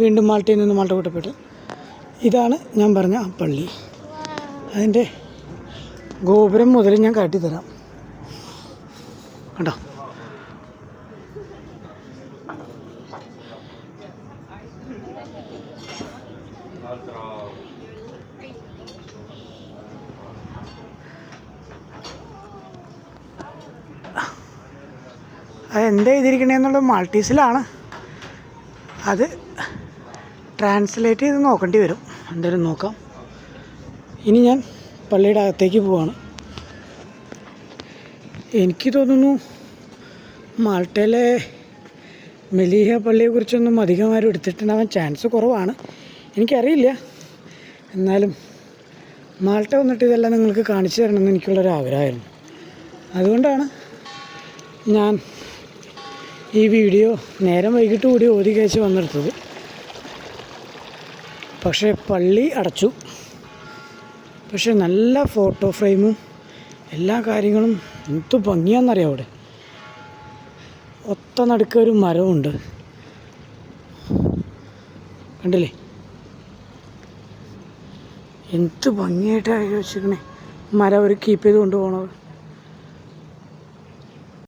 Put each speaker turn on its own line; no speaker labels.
വീണ്ടും മാൾട്ടയിൽ നിന്ന് മാൾട്ട കൂട്ടപ്പെട്ട്. ഇതാണ് ഞാൻ പറഞ്ഞ ആ പള്ളി. അതിൻ്റെ ഗോപുരം മുതൽ ഞാൻ കാട്ടിത്തരാം. കണ്ടോ, അതെന്താ എഴുതിയിരിക്കണേന്നുള്ളത് മാൾട്ടീസിലാണ്. അത് ട്രാൻസ്ലേറ്റ് ചെയ്ത് നോക്കേണ്ടി വരും. എന്തായാലും നോക്കാം. ഇനി ഞാൻ പള്ളിയുടെ അകത്തേക്ക് പോവാണ്. എനിക്ക് തോന്നുന്നു മാൾട്ടയിലെ മെലീഹ പള്ളിയെക്കുറിച്ചൊന്നും അധികം ആരും എടുത്തിട്ടുണ്ടാവാൻ ചാൻസ് കുറവാണ്. എനിക്കറിയില്ല. എന്നാലും മാൾട്ട വന്നിട്ട് ഇതെല്ലാം നിങ്ങൾക്ക് കാണിച്ചു തരണമെന്ന് എനിക്കുള്ളൊരാഗ്രഹമായിരുന്നു. അതുകൊണ്ടാണ് ഞാൻ ഈ വീഡിയോ നേരം വൈകിട്ട് കൂടി ഓതി കഴിച്ച് വന്നെടുത്തത്. പക്ഷേ പള്ളി അടച്ചു. പക്ഷേ നല്ല ഫോട്ടോ ഫ്രെയിമും എല്ലാ കാര്യങ്ങളും എന്ത് ഭംഗിയാണെന്നറിയാം. അവിടെ ഒത്ത നടുക്ക ഒരു മരമുണ്ട്, കണ്ടില്ലേ? എന്ത് ഭംഗിയായിട്ടാണ് വെച്ചിരിക്കണേ. മരം അവർ കീപ്പ് ചെയ്ത് കൊണ്ടുപോകണത്.